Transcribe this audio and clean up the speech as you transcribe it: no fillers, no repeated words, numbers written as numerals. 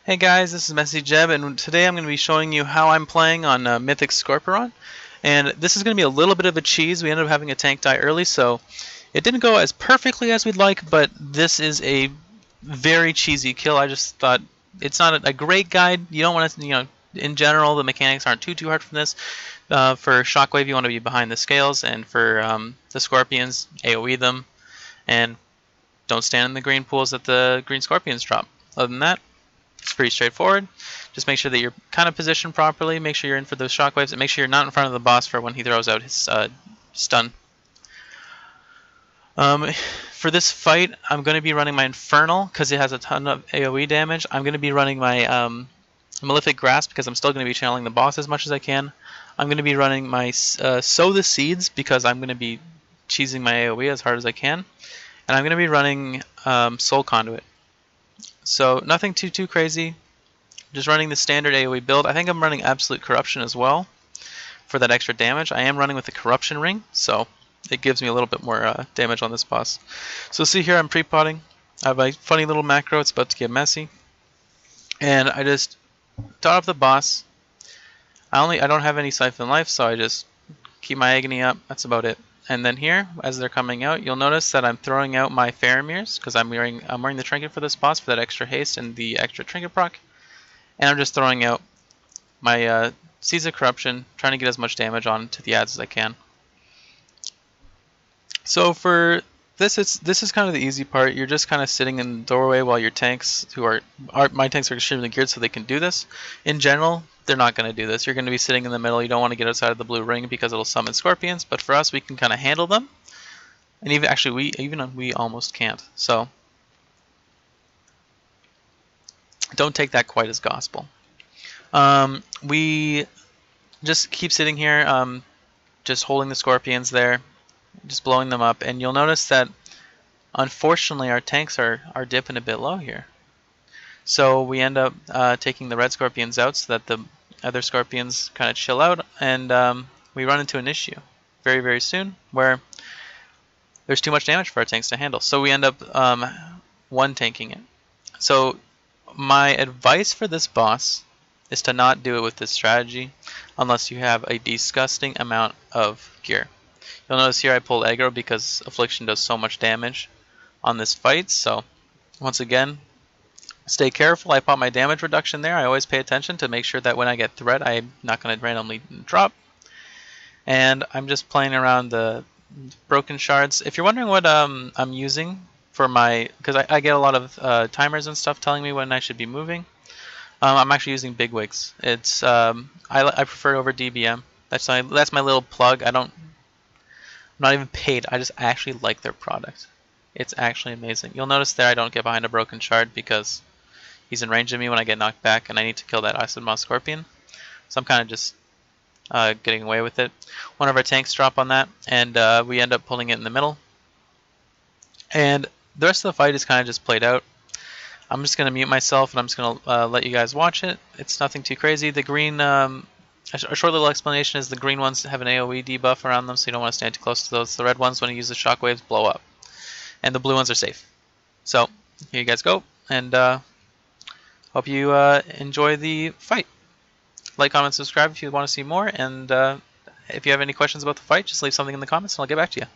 Hey guys, this is Messy Jeb, and today I'm going to be showing you how I'm playing on Mythic Skorpyron. And this is going to be a little bit of a cheese. We ended up having a tank die early, so it didn't go as perfectly as we'd like, but this is a very cheesy kill. I just thought it's not a great guide. You don't want to, in general, the mechanics aren't too hard from this. For Shockwave, you want to be behind the scales, and for the Scorpions, AoE them, and don't stand in the green pools that the green Scorpions drop. Other than that, it's pretty straightforward. Just make sure that you're kind of positioned properly. Make sure you're in for those shockwaves, and make sure you're not in front of the boss for when he throws out his stun. For this fight, I'm going to be running my Infernal because it has a ton of AoE damage. I'm going to be running my Malefic Grasp because I'm still going to be channeling the boss as much as I can. I'm going to be running my Sow the Seeds because I'm going to be cheesing my AoE as hard as I can. And I'm going to be running Soul Conduit. So nothing too crazy, just running the standard AoE build. I think I'm running Absolute Corruption as well for that extra damage. I am running with the Corruption Ring, so it gives me a little bit more damage on this boss. So see here, I'm pre-potting. I have a funny little macro, it's about to get messy. And I just dot up the boss. I don't have any Siphon Life, so I just keep my Agony up. That's about it. And then here, as they're coming out, you'll notice that I'm throwing out my Faramir's because I'm wearing the trinket for this boss for that extra haste and the extra trinket proc. And I'm just throwing out my Seeds of Corruption, trying to get as much damage on to the ads as I can. So for this, this is kind of the easy part. You're just kind of sitting in the doorway while your tanks, my tanks are extremely geared so they can do this. In general, they're not going to do this. You're going to be sitting in the middle. You don't want to get outside of the blue ring because it'll summon scorpions. But for us, we can kind of handle them. And even actually, we almost can't. So don't take that quite as gospel. We just keep sitting here, just holding the scorpions there, just blowing them up. And you'll notice that unfortunately our tanks are dipping a bit low here. So we end up taking the red scorpions out so that the other scorpions kind of chill out, and we run into an issue very soon where there's too much damage for our tanks to handle. So we end up one tanking it. So my advice for this boss is to not do it with this strategy unless you have a disgusting amount of gear. You'll notice here I pulled aggro because Affliction does so much damage on this fight. So once again, stay careful. I pop my damage reduction there. I always pay attention to make sure that when I get threat, I'm not going to randomly drop. And I'm just playing around the broken shards. If you're wondering what I'm using for my, because I get a lot of timers and stuff telling me when I should be moving. I'm actually using Bigwigs. It's I prefer it over DBM. That's my little plug. I'm not even paid. I just actually like their product. It's actually amazing. You'll notice there I don't get behind a broken shard because he's in range of me when I get knocked back and I need to kill that Acid Moss Scorpion. So I'm kind of just getting away with it. One of our tanks drop on that, and we end up pulling it in the middle. And the rest of the fight is kind of just played out. I'm just going to mute myself and I'm just going to let you guys watch it. It's nothing too crazy. The green, a short little explanation is the green ones have an AoE debuff around them, so you don't want to stand too close to those. The red ones, when you use the shockwaves, blow up. And the blue ones are safe. So here you guys go, and hope you enjoy the fight. Like, comment, subscribe if you want to see more, and if you have any questions about the fight, just leave something in the comments and I'll get back to you.